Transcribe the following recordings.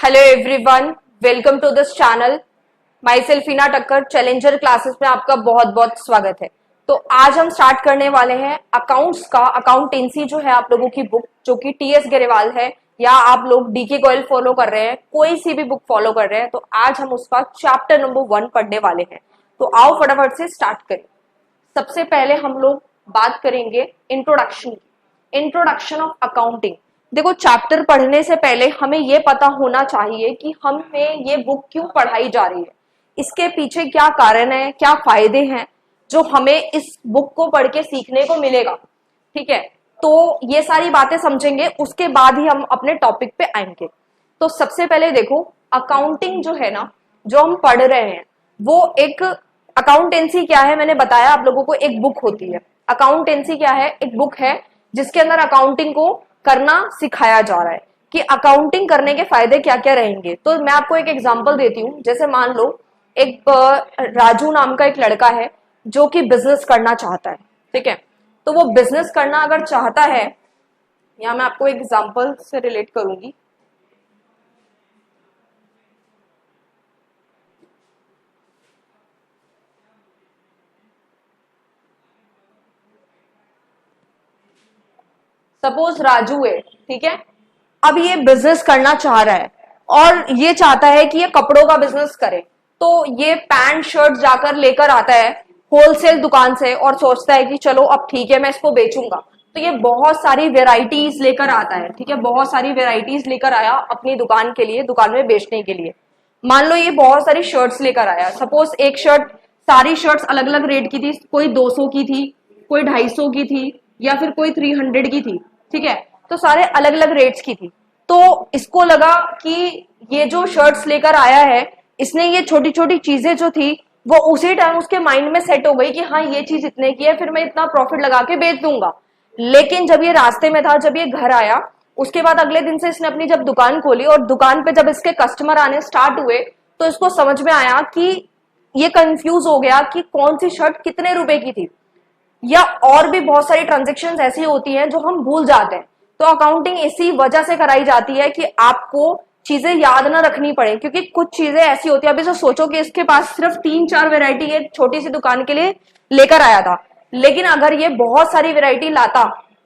Hello everyone, welcome to this channel. Myself Heena Thakkar, Challenger classes में आपका बहुत बहुत स्वागत है। तो आज हम स्टार्ट करने वाले हैं अकाउंट्स का अकाउंटेंसी जो है आप लोगों की बुक, जो कि टीएस गरेवाल है, या आप लोग डीके गोयल फॉलो कर रहे हैं, कोई सी भी बुक फॉलो कर रहे हैं, तो आज हम उसका चैप्टर नंबर 1 पढ़ने वाले हैं। तो आओ फटाफट से स्टार्ट करें। सबसे पहले हम लोग बात करेंगे इंट्रोडक्शन की, इंट्रोडक्शन ऑफ अकाउंटिंग। देखो, चैप्टर पढ़ने से पहले हमें यह पता होना चाहिए कि हमें ये बुक क्यों पढ़ाई जा रही है, इसके पीछे क्या कारण है, क्या फायदे हैं जो हमें इस बुक को पढ़ के सीखने को मिलेगा। ठीक है, तो ये सारी बातें समझेंगे, उसके बाद ही हम अपने टॉपिक पे आएंगे। तो सबसे पहले देखो, अकाउंटिंग जो है ना, जो हम पढ़ रहे हैं, वो एक अकाउंटेंसी क्या है, मैंने बताया आप लोगों को, एक बुक होती है। अकाउंटेंसी क्या है? एक बुक है जिसके अंदर अकाउंटिंग को करना सिखाया जा रहा है कि अकाउंटिंग करने के फायदे क्या क्या रहेंगे। तो मैं आपको एक एग्जांपल देती हूँ। जैसे मान लो एक राजू नाम का एक लड़का है जो कि बिजनेस करना चाहता है। ठीक है, तो वो बिजनेस करना अगर चाहता है, यहाँ मैं आपको एक एग्जांपल से रिलेट करूंगी। सपोज राजू है, ठीक है, अब ये बिजनेस करना चाह रहा है और ये चाहता है कि ये कपड़ों का बिजनेस करे। तो ये पैंट शर्ट जाकर लेकर आता है होलसेल दुकान से और सोचता है कि चलो अब ठीक है, मैं इसको बेचूंगा। तो ये बहुत सारी वेराइटीज लेकर आता है। ठीक है, बहुत सारी वेराइटीज लेकर आया अपनी दुकान के लिए, दुकान में बेचने के लिए। मान लो ये बहुत सारी शर्ट्स लेकर आया। सपोज एक शर्ट, सारी शर्ट्स अलग अलग रेट की थी, कोई 200 की थी, कोई 250 की थी, या फिर कोई 300 की थी। ठीक है, तो सारे अलग अलग रेट्स की थी। तो इसको लगा कि ये जो शर्ट्स लेकर आया है, इसने ये छोटी छोटी चीजें जो थी वो उसी टाइम उसके माइंड में सेट हो गई कि हाँ ये चीज इतने की है, फिर मैं इतना प्रॉफिट लगा के बेच दूंगा। लेकिन जब ये रास्ते में था, जब ये घर आया, उसके बाद अगले दिन से इसने अपनी जब दुकान खोली और दुकान पे जब इसके कस्टमर आने स्टार्ट हुए, तो इसको समझ में आया कि ये कंफ्यूज हो गया कि कौन सी शर्ट कितने रुपए की थी, या और भी बहुत सारी ट्रांजेक्शन्स ऐसी होती हैं जो हम भूल जाते हैं। तो अकाउंटिंग इसी वजह से कराई जाती है कि आपको चीजें याद ना रखनी पड़े, क्योंकि कुछ चीजें ऐसी होती है। अभी जो सोचो कि इसके पास सिर्फ 3-4 वेराइटी एक छोटी सी दुकान के लिए लेकर आया था, लेकिन अगर ये बहुत सारी वेराइटी लाता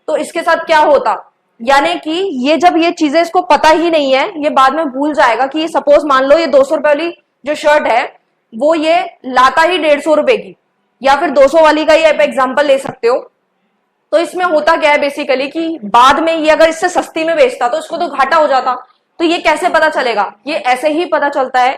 तो इसके साथ क्या होता, यानी कि ये जब ये चीजें इसको पता ही नहीं है, ये बाद में भूल जाएगा कि सपोज मान लो ये 200 रुपए वाली जो शर्ट है वो ये लाता ही 150 रुपए की, या फिर 200 वाली का ही आप एग्जाम्पल ले सकते हो। तो इसमें होता क्या है बेसिकली कि बाद में ये अगर इससे सस्ती में बेचता तो इसको तो घाटा हो जाता। तो ये कैसे पता चलेगा? ये ऐसे ही पता चलता है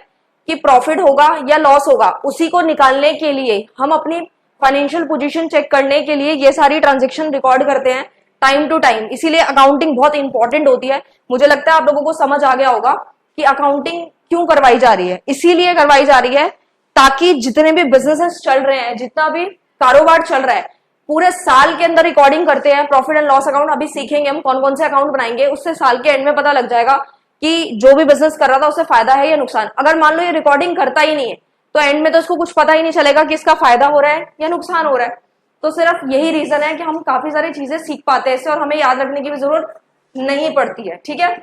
कि प्रॉफिट होगा या लॉस होगा। उसी को निकालने के लिए हम अपनी फाइनेंशियल पोजीशन चेक करने के लिए ये सारी ट्रांजेक्शन रिकॉर्ड करते हैं टाइम टू टाइम। इसीलिए अकाउंटिंग बहुत इंपॉर्टेंट होती है। मुझे लगता है आप लोगों को समझ आ गया होगा कि अकाउंटिंग क्यों करवाई जा रही है। इसीलिए करवाई जा रही है ताकि जितने भी बिजनेसेस चल रहे हैं, जितना भी कारोबार चल रहा है, पूरे साल के अंदर रिकॉर्डिंग करते हैं। प्रॉफिट एंड लॉस अकाउंट अभी सीखेंगे हम कौन कौन से अकाउंट बनाएंगे, उससे साल के एंड में पता लग जाएगा कि जो भी बिजनेस कर रहा था उससे फायदा है या नुकसान। अगर मान लो ये रिकॉर्डिंग करता ही नहीं है तो एंड में तो इसको कुछ पता ही नहीं चलेगा कि इसका फायदा हो रहा है या नुकसान हो रहा है। तो सिर्फ यही रीजन है कि हम काफी सारी चीजें सीख पाते हैं इससे, और हमें याद रखने की भी जरूरत नहीं पड़ती है। ठीक है,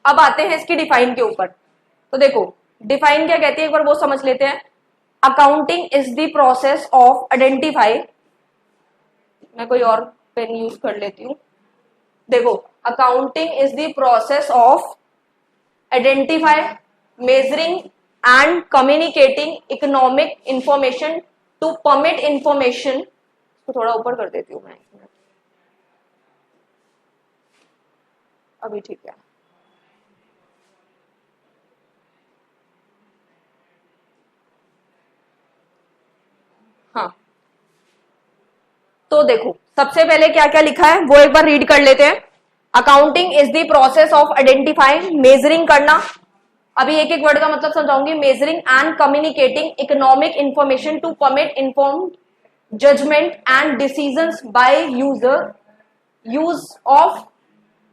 अब आते हैं इसकी डिफाइन के ऊपर। तो देखो डिफाइन क्या कहती है, एक बार वो समझ लेते हैं। Accounting is the process of identify, मैं कोई और पेन यूज कर लेती हूं। देखो, accounting is the process of identify, measuring and communicating economic information to permit information. तो थोड़ा ऊपर कर देती हूँ मैं, अभी ठीक है। हाँ, तो देखो सबसे पहले क्या क्या लिखा है वो एक बार रीड कर लेते हैं। Accounting is the process of identifying, measuring करना, अभी एक एक वर्ड का मतलब समझाऊंगी। Measuring and communicating economic information to permit informed judgement and decisions by user use of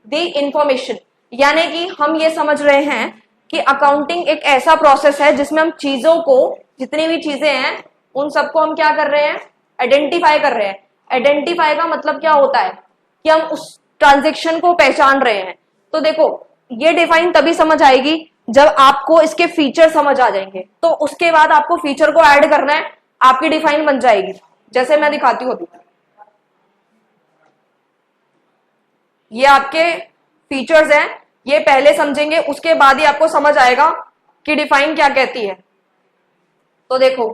the information. यानी कि हम ये समझ रहे हैं कि अकाउंटिंग एक ऐसा प्रोसेस है जिसमें हम चीजों को, जितनी भी चीजें हैं उन सबको हम क्या कर रहे हैं, आइडेंटिफाई कर रहे हैं। आइडेंटिफाई का मतलब क्या होता है कि हम उस ट्रांजेक्शन को पहचान रहे हैं। तो देखो ये डिफाइन तभी समझ आएगी जब आपको इसके फीचर समझ आ जाएंगे, तो उसके बाद आपको फीचर को ऐड करना है, आपकी डिफाइन बन जाएगी। जैसे मैं दिखाती हूं अभी, ये आपके फीचर्स हैं, ये पहले समझेंगे उसके बाद ही आपको समझ आएगा कि डिफाइन क्या कहती है। तो देखो,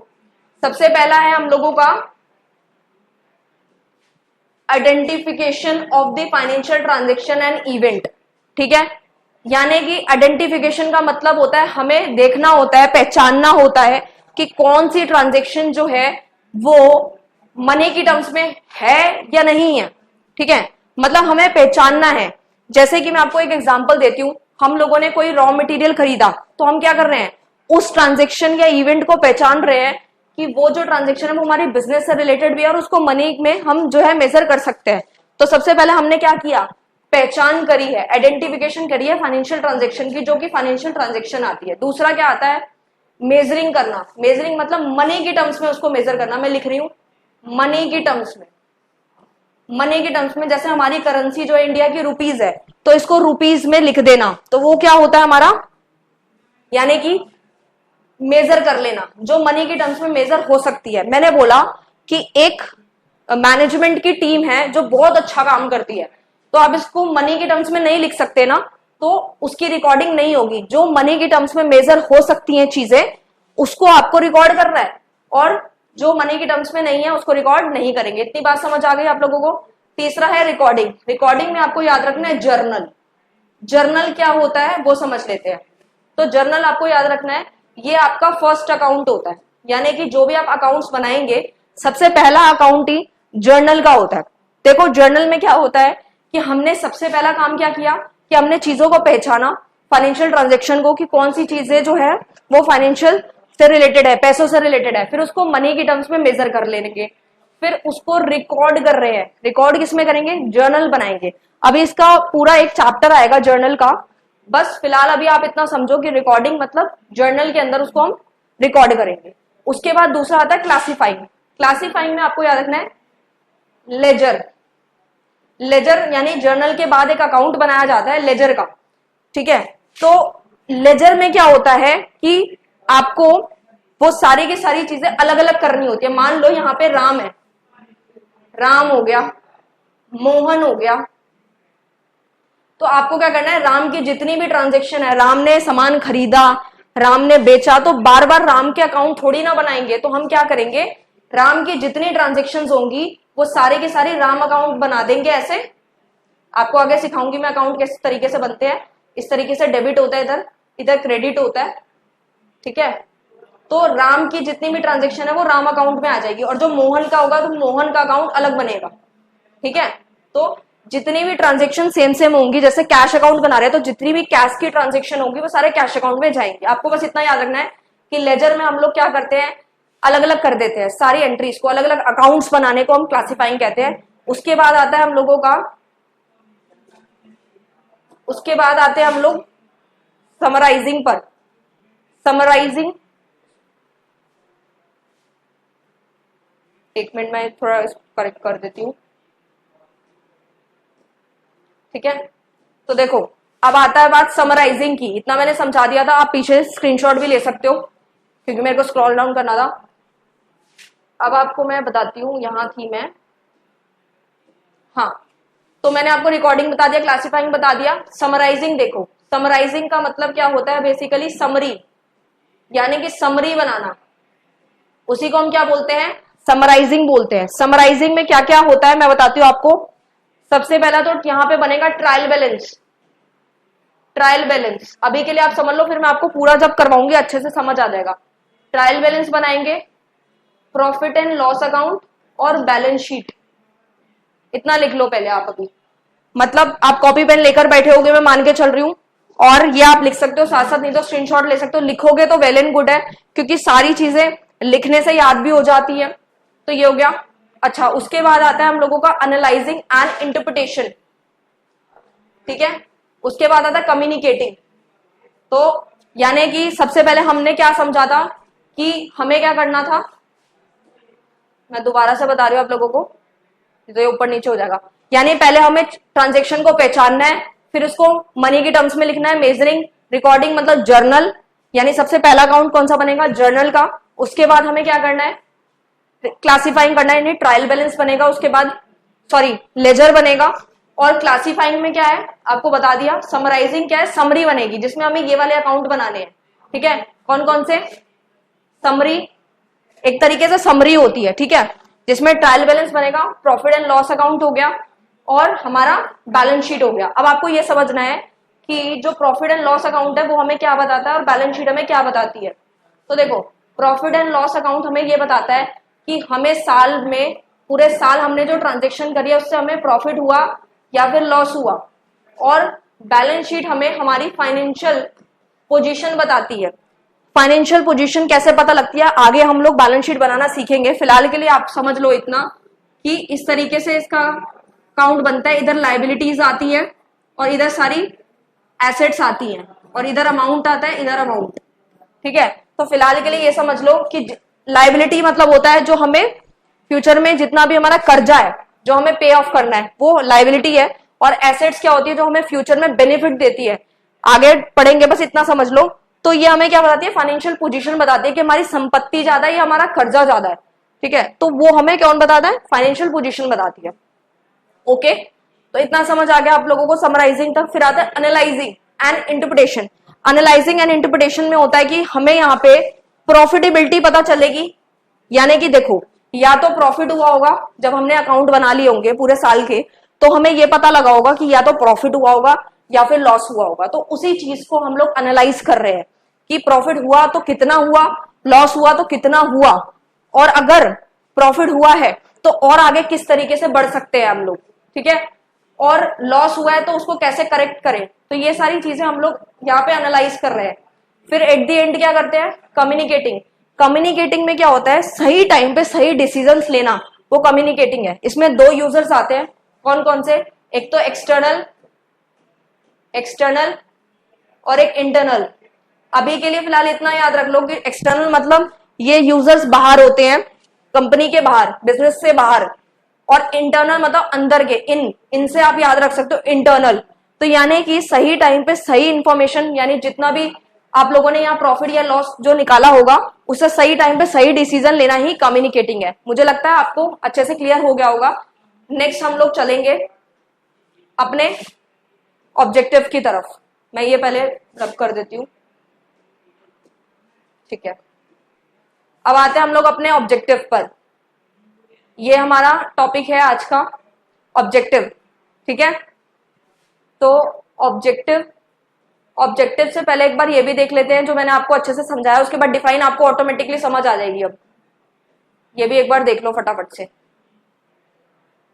सबसे पहला है हम लोगों का identification of the financial transaction and event. ठीक है, यानी कि आइडेंटिफिकेशन का मतलब होता है हमें देखना होता है, पहचानना होता है कि कौन सी ट्रांजेक्शन जो है वो मनी की टर्म्स में है या नहीं है। ठीक है, मतलब हमें पहचानना है। जैसे कि मैं आपको एक एग्जांपल देती हूं, हम लोगों ने कोई रॉ मटेरियल खरीदा, तो हम क्या कर रहे हैं, उस ट्रांजेक्शन या इवेंट को पहचान रहे हैं कि वो जो ट्रांजेक्शन है वो हमारी बिजनेस से रिलेटेड भी है और उसको मनी में हम जो है मेजर कर सकते हैं। तो सबसे पहले हमने क्या किया, पहचान करी है, आइडेंटिफिकेशन करी है फाइनेंशियल ट्रांजेक्शन की, जो कि फाइनेंशियल ट्रांजेक्शन आती है। दूसरा क्या आता है, मेजरिंग करना। मेजरिंग मतलब मनी की टर्म्स में उसको मेजर करना। मैं लिख रही हूं मनी की टर्म्स में, मनी की टर्म्स में। जैसे हमारी करेंसी जो है इंडिया की रुपीज है, तो इसको रुपीज में लिख देना, तो वो क्या होता है हमारा, यानी कि मेजर कर लेना, जो मनी की टर्म्स में मेजर हो सकती है। मैंने बोला कि एक मैनेजमेंट की टीम है जो बहुत अच्छा काम करती है, तो आप इसको मनी की टर्म्स में नहीं लिख सकते ना, तो उसकी रिकॉर्डिंग नहीं होगी। जो मनी की टर्म्स में मेजर हो सकती हैं चीजें, उसको आपको रिकॉर्ड करना है, और जो मनी की टर्म्स में नहीं है उसको रिकॉर्ड नहीं करेंगे। इतनी बात समझ आ गई आप लोगों को। तीसरा है रिकॉर्डिंग। रिकॉर्डिंग में आपको याद रखना है जर्नल। जर्नल क्या होता है वो समझ लेते हैं। तो जर्नल आपको याद रखना है, ये आपका फर्स्ट अकाउंट होता है, यानी कि जो भी आप अकाउंट्स बनाएंगे सबसे पहला अकाउंट ही जर्नल का होता है। देखो जर्नल में क्या होता है कि हमने सबसे पहला काम क्या किया कि हमने चीजों को पहचाना, फाइनेंशियल ट्रांजेक्शन को, कि कौन सी चीजें जो है वो फाइनेंशियल से रिलेटेड है, पैसों से रिलेटेड है, फिर उसको मनी की टर्म्स में मेजर कर लेंगे, फिर उसको रिकॉर्ड कर रहे हैं। रिकॉर्ड किसमें करेंगे, जर्नल बनाएंगे। अभी इसका पूरा एक चैप्टर आएगा जर्नल का, बस फिलहाल अभी आप इतना समझो कि रिकॉर्डिंग मतलब जर्नल के अंदर उसको हम रिकॉर्ड करेंगे। उसके बाद दूसरा आता है क्लासिफाइंग। क्लासिफाइंग में आपको याद रखना है लेजर। लेजर यानी जर्नल के बाद एक अकाउंट बनाया जाता है लेजर का। ठीक है, तो लेजर में क्या होता है कि आपको वो सारी की सारी चीजें अलग अलग करनी होती है। मान लो यहाँ पे राम है, राम हो गया, मोहन हो गया, तो आपको क्या करना है, राम की जितनी भी ट्रांजेक्शन है, राम ने सामान खरीदा, राम ने बेचा, तो बार बार राम के अकाउंट थोड़ी ना बनाएंगे। तो हम क्या करेंगे, राम की जितनी ट्रांजेक्शन होंगी वो सारे के सारे राम अकाउंट बना देंगे। ऐसे आपको आगे सिखाऊंगी मैं अकाउंट किस तरीके से बनते हैं। इस तरीके से डेबिट होता है, इधर इधर क्रेडिट होता है। ठीक है, तो राम की जितनी भी ट्रांजेक्शन है वो राम अकाउंट में आ जाएगी, और जो मोहन का होगा तो मोहन का अकाउंट अलग बनेगा। ठीक है, तो जितनी भी ट्रांजेक्शन सेम सेम होंगी, जैसे कैश अकाउंट बना रहे हैं तो जितनी भी कैश की ट्रांजेक्शन होगी वो सारे कैश अकाउंट में जाएंगे। आपको बस इतना याद रखना है कि लेजर में हम लोग क्या करते हैं, अलग अलग कर देते हैं सारी एंट्रीज को, अलग अलग अकाउंट्स बनाने को हम क्लासिफाइंग कहते हैं। उसके बाद आता है हम लोगों का, उसके बाद आते हैं हम लोग समराइजिंग पर। समराइजिंग, एक मिनट में थोड़ा करेक्ट कर देती हूँ। ठीक है, तो देखो अब आता है बात समराइजिंग की। इतना मैंने समझा दिया था, आप पीछे स्क्रीनशॉट भी ले सकते हो क्योंकि मेरे को स्क्रॉल डाउन करना था। अब आपको मैं बताती हूँ, यहां थी मैं, हाँ, तो मैंने आपको रिकॉर्डिंग बता दिया, क्लासिफाइंग बता दिया। समराइजिंग देखो, समराइजिंग का मतलब क्या होता है, बेसिकली समरी, यानी कि समरी बनाना, उसी को हम क्या बोलते हैं, समराइजिंग बोलते हैं। समराइजिंग में क्या क्या होता है मैं बताती हूँ आपको। सबसे पहला तो यहां पे बनेगा ट्रायल बैलेंस। ट्रायल बैलेंस अभी के लिए आप समझ लो, फिर मैं आपको पूरा जब करवाऊंगी अच्छे से समझ आ जाएगा। ट्रायल बैलेंस बनाएंगे, प्रॉफिट एंड लॉस अकाउंट और बैलेंस शीट। इतना लिख लो पहले आप अभी, मतलब आप कॉपी पेन लेकर बैठे होगे, मैं मान के चल रही हूं, और ये आप लिख सकते हो साथ साथ, नहीं तो स्क्रीनशॉट ले सकते हो। लिखोगे तो वेल एंड गुड है, क्योंकि सारी चीजें लिखने से याद भी हो जाती है। तो ये हो गया। अच्छा, उसके बाद आता है हम लोगों का एनालाइजिंग एंड इंटरप्रिटेशन। ठीक है, उसके बाद आता है कम्युनिकेटिंग। तो यानी कि सबसे पहले हमने क्या समझा था कि हमें क्या करना था, मैं दोबारा से बता रही हूं आप लोगों को, तो ये ऊपर नीचे हो जाएगा। यानी पहले हमें ट्रांजेक्शन को पहचानना है, फिर उसको मनी की टर्म्स में लिखना है। मेजरिंग रिकॉर्डिंग मतलब जर्नल, यानी सबसे पहला अकाउंट कौन सा बनेगा, जर्नल का। उसके बाद हमें क्या करना है, क्लासिफाइंग करना है, यानी ट्रायल बैलेंस बनेगा। उसके बाद सॉरी लेजर बनेगा। और क्लासिफाइंग में क्या है आपको बता दिया। समराइजिंग क्या है, समरी बनेगी जिसमें हमें ये वाले अकाउंट बनाने हैं। ठीक है, कौन कौन से, समरी, एक तरीके से समरी होती है, ठीक है, जिसमें ट्रायल बैलेंस बनेगा, प्रॉफिट एंड लॉस अकाउंट हो गया और हमारा बैलेंस शीट हो गया। अब आपको ये समझना है कि जो प्रॉफिट एंड लॉस अकाउंट है वो हमें क्या बताता है और बैलेंस शीट हमें क्या बताती है। तो देखो, प्रॉफिट एंड लॉस अकाउंट हमें ये बताता है कि हमें साल में, पूरे साल हमने जो ट्रांजेक्शन करी है उससे हमें प्रॉफिट हुआ या फिर लॉस हुआ। और बैलेंस शीट हमें हमारी फाइनेंशियल पोजीशन बताती है। फाइनेंशियल पोजीशन कैसे पता लगती है, आगे हम लोग बैलेंस शीट बनाना सीखेंगे। फिलहाल के लिए आप समझ लो इतना कि इस तरीके से इसका अकाउंट बनता है। इधर लाइबिलिटीज आती है और इधर सारी एसेट्स आती हैं और इधर अमाउंट आता है, इधर अमाउंट। ठीक है, तो फिलहाल के लिए ये समझ लो कि लाइबिलिटी मतलब होता है जो हमें फ्यूचर में जितना भी हमारा कर्जा है जो हमें पे ऑफ करना है वो लाइबिलिटी है। और एसेट्स क्या होती है, जो हमें फ्यूचर में बेनिफिट देती है। आगे पढ़ेंगे, बस इतना समझ लो। तो ये हमें क्या बताती है, फाइनेंशियल पोजीशन बताती है कि हमारी संपत्ति ज्यादा है या हमारा कर्जा ज्यादा है। ठीक है, तो वो हमें कौन बताता है, फाइनेंशियल पोजीशन बताती है। ओके, तो इतना समझ आ गया आप लोगों को समराइजिंग तक। फिर आता है analysing and interpretation. Analysing and interpretation में होता है कि हमें यहाँ पे प्रॉफिटेबिलिटी पता चलेगी, यानी कि देखो, या तो प्रॉफिट हुआ होगा जब हमने अकाउंट बना लिए होंगे पूरे साल के, तो हमें ये पता लगा होगा कि या तो प्रॉफिट हुआ होगा या फिर लॉस हुआ होगा। तो उसी चीज को हम लोग एनालाइज कर रहे हैं कि प्रॉफिट हुआ तो कितना हुआ, लॉस हुआ तो कितना हुआ, और अगर प्रॉफिट हुआ है तो और आगे किस तरीके से बढ़ सकते हैं हम लोग। ठीक है, और लॉस हुआ है तो उसको कैसे करेक्ट करें। तो ये सारी चीजें हम लोग यहाँ पे एनालाइज कर रहे हैं। फिर एट द एंड क्या करते हैं, कम्युनिकेटिंग। कम्युनिकेटिंग में क्या होता है, सही टाइम पे सही डिसीजंस लेना, वो कम्युनिकेटिंग है। इसमें दो यूजर्स आते हैं, कौन कौन से, एक तो एक्सटर्नल और एक इंटरनल। अभी के लिए फिलहाल इतना याद रख लो कि एक्सटर्नल मतलब ये यूजर्स बाहर होते हैं, कंपनी के बाहर, बिजनेस से बाहर। और इंटरनल मतलब अंदर के, इनसे आप याद रख सकते हो इंटरनल। तो यानी कि सही टाइम पे सही इंफॉर्मेशन, यानी जितना भी आप लोगों ने यहाँ प्रॉफिट या लॉस जो निकाला होगा उससे सही टाइम पे सही डिसीजन लेना ही कम्युनिकेटिंग है। मुझे लगता है आपको अच्छे से क्लियर हो गया होगा। नेक्स्ट हम लोग चलेंगे अपने ऑब्जेक्टिव की तरफ। मैं ये पहले रब कर देती हूँ, ठीक है। अब आते हैं हम लोग अपने ऑब्जेक्टिव पर। ये हमारा टॉपिक है आज का, ऑब्जेक्टिव। ठीक है, तो ऑब्जेक्टिव से पहले एक बार ये भी देख लेते हैं जो मैंने आपको अच्छे से समझाया, उसके बाद डिफाइन आपको ऑटोमेटिकली समझ आ जाएगी। अब ये भी एक बार देख लो फटाफट से।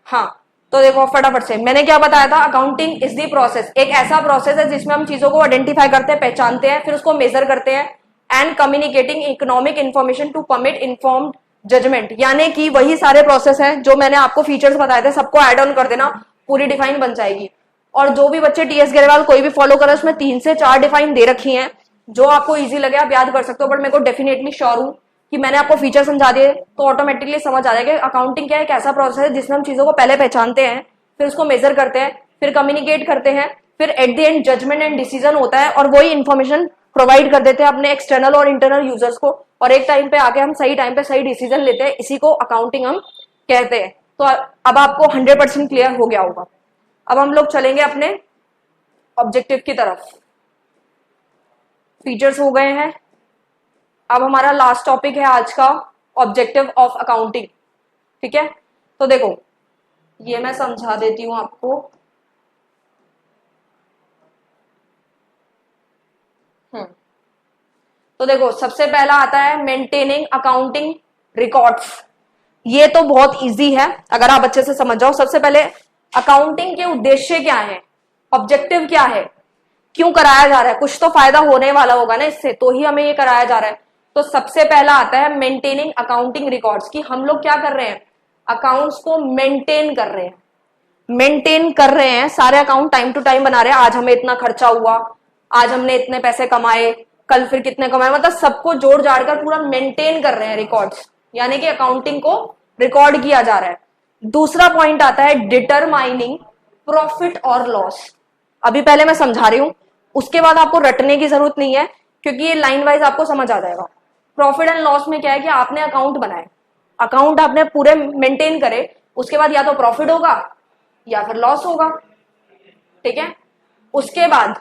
हाँ, तो देखो फटाफट से मैंने क्या बताया था, अकाउंटिंग इज दी प्रोसेस, एक ऐसा प्रोसेस है जिसमें हम चीजों को आइडेंटिफाई करते हैं, पहचानते हैं, फिर उसको मेजर करते हैं। And communicating economic information to permit informed judgement, यानी कि वही सारे प्रोसेस हैं जो मैंने आपको फीचर्स बताए थे, सबको ऐड ऑन कर देना, पूरी डिफाइन बन जाएगी। और जो भी बच्चे टीएस गरेवाल कोई भी फॉलो करे उसमें 3 से 4 डिफाइन दे रखी हैं, जो आपको इजी लगे आप याद कर सकते हो। बट मेरे को डेफिनेटली श्योर हूं कि मैंने आपको फीचर समझा दिए तो ऑटोमेटिकली समझ आ जाएगा। अकाउंटिंग क्या है, एक ऐसा प्रोसेस है जिसमें हम चीजों को पहले पहचानते हैं, फिर उसको मेजर करते हैं, फिर कम्युनिकेट करते हैं, फिर at the end judgement and decision होता है, और वही इन्फॉर्मेशन प्रोवाइड कर देते हैं अपने एक्सटर्नल और इंटरनल यूजर्स को, और एक टाइम पे आके हम सही टाइम पे सही डिसीजन लेते हैं। इसी को अकाउंटिंग हम कहते हैं। तो अब आपको 100% क्लियर हो गया होगा। अब हम लोग चलेंगे अपने ऑब्जेक्टिव की तरफ। फीचर्स हो गए हैं, अब हमारा लास्ट टॉपिक है आज का, ऑब्जेक्टिव ऑफ अकाउंटिंग। ठीक है, तो देखो ये मैं समझा देती हूं आपको। तो देखो सबसे पहला आता है मेंटेनिंग अकाउंटिंग रिकॉर्ड्स। ये तो बहुत इजी है अगर आप अच्छे से समझ जाओ। सबसे पहले अकाउंटिंग के उद्देश्य क्या है, ऑब्जेक्टिव क्या है, क्यों कराया जा रहा है, कुछ तो फायदा होने वाला होगा ना इससे, तो ही हमें ये कराया जा रहा है। तो सबसे पहला आता है मेंटेनिंग अकाउंटिंग रिकॉर्ड्स, कि हम लोग क्या कर रहे हैं, अकाउंट्स को मेंटेन कर रहे हैं। मेंटेन कर रहे हैं, सारे अकाउंट टाइम टू टाइम बना रहे हैं। आज हमें इतना खर्चा हुआ, आज हमने इतने पैसे कमाए, कल फिर कितने कमाए, मतलब सबको जोड़ जाड़ कर पूरा मेंटेन कर रहे हैं रिकॉर्ड्स, यानी कि अकाउंटिंग को रिकॉर्ड किया जा रहा है। दूसरा पॉइंट आता है डिटरमाइनिंग प्रॉफिट और लॉस। अभी पहले मैं समझा रही हूं, उसके बाद आपको रटने की जरूरत नहीं है क्योंकि ये लाइन वाइज आपको समझ आ जाएगा। प्रॉफिट एंड लॉस में क्या है कि आपने अकाउंट बनाए, अकाउंट आपने पूरे मेंटेन करे, उसके बाद या तो प्रॉफिट होगा या फिर लॉस होगा, ठीक है। उसके बाद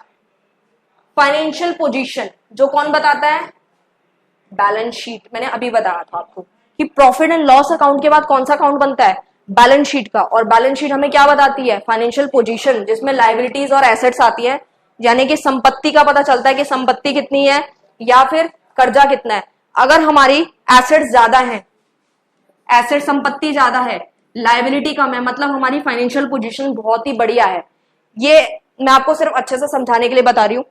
फाइनेंशियल पोजीशन जो कौन बताता है, बैलेंस शीट। मैंने अभी बताया था आपको कि प्रॉफिट एंड लॉस अकाउंट के बाद कौन सा अकाउंट बनता है, बैलेंस शीट का। और बैलेंस शीट हमें क्या बताती है, फाइनेंशियल पोजीशन, जिसमें लायबिलिटीज और एसेट्स आती है, यानी कि संपत्ति का पता चलता है कि संपत्ति कितनी है या फिर कर्जा कितना है। अगर हमारी एसेट्स ज्यादा है, एसेट संपत्ति ज्यादा है, लायबिलिटी कम है, मतलब हमारी फाइनेंशियल पोजीशन बहुत ही बढ़िया है। ये मैं आपको सिर्फ अच्छे से समझाने के लिए बता रही हूं।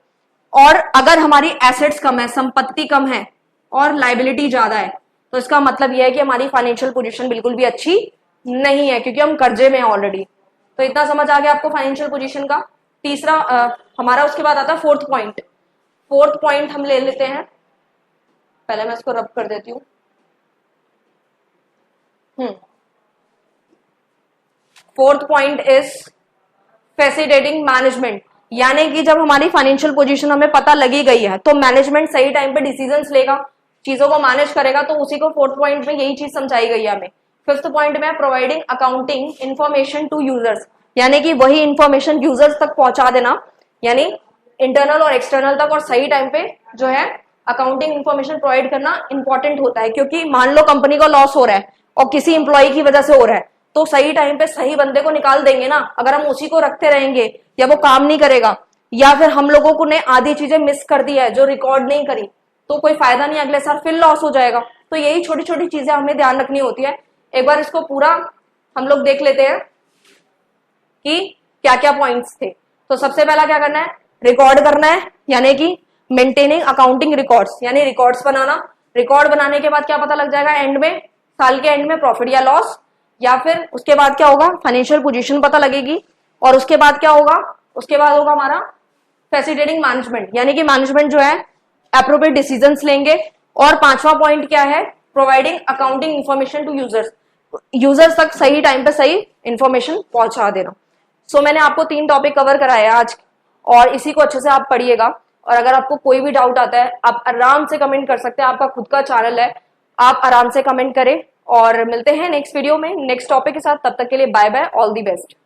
और अगर हमारी एसेट्स कम है, संपत्ति कम है और लायबिलिटी ज्यादा है, तो इसका मतलब यह है कि हमारी फाइनेंशियल पोजीशन बिल्कुल भी अच्छी नहीं है, क्योंकि हम कर्जे में हैं ऑलरेडी। तो इतना समझ आ गया आपको फाइनेंशियल पोजीशन का। तीसरा हमारा उसके बाद आता है फोर्थ पॉइंट। फोर्थ पॉइंट हम ले लेते हैं, पहले मैं इसको रब कर देती हूं। Fourth point is facilitating management, यानी कि जब हमारी फाइनेंशियल पोजीशन हमें पता लगी गई है तो मैनेजमेंट सही टाइम पे डिसीजंस लेगा, चीजों को मैनेज करेगा। तो उसी को फोर्थ पॉइंट में यही चीज समझाई गई है हमें। फिफ्थ पॉइंट में providing accounting information to users, यानी कि वही इंफॉर्मेशन यूजर्स तक पहुंचा देना, यानी इंटरनल और एक्सटर्नल तक, और सही टाइम पे जो है अकाउंटिंग इंफॉर्मेशन प्रोवाइड करना इंपॉर्टेंट होता है। क्योंकि मान लो कंपनी को लॉस हो रहा है और किसी इंप्लॉय की वजह से हो रहा है, तो सही टाइम पे सही बंदे को निकाल देंगे ना। अगर हम उसी को रखते रहेंगे या वो काम नहीं करेगा, या फिर हम लोगों को ने आधी चीजें मिस कर दी है जो रिकॉर्ड नहीं करी, तो कोई फायदा नहीं, अगले साल फिर लॉस हो जाएगा। तो यही छोटी छोटी चीजें हमें ध्यान रखनी होती है। एक बार इसको पूरा हम लोग देख लेते हैं कि क्या क्या पॉइंट्स थे। तो सबसे पहला क्या करना है, रिकॉर्ड करना है, यानी कि मेंटेनिंग अकाउंटिंग रिकॉर्ड्स, यानी रिकॉर्ड्स बनाना। रिकॉर्ड बनाने के बाद क्या पता लग जाएगा, एंड में, साल के एंड में प्रॉफिट या लॉस, या फिर उसके बाद क्या होगा, फाइनेंशियल पोजीशन पता लगेगी। और उसके बाद क्या होगा, उसके बाद होगा हमारा फैसिलिटेटिंग मैनेजमेंट, यानी कि मैनेजमेंट जो है एप्रोप्रिएट डिसीजंस लेंगे। और पांचवा पॉइंट क्या है, providing accounting information to users, users तक सही टाइम पे सही इंफॉर्मेशन पहुंचा देना। सो मैंने आपको 3 टॉपिक कवर कराया आज, और इसी को अच्छे से आप पढ़िएगा। और अगर आपको कोई भी डाउट आता है, आप आराम से कमेंट कर सकते हैं, आपका खुद का चैनल है, आप आराम से कमेंट करें। और मिलते हैं नेक्स्ट वीडियो में नेक्स्ट टॉपिक के साथ, तब तक के लिए bye bye, all the best.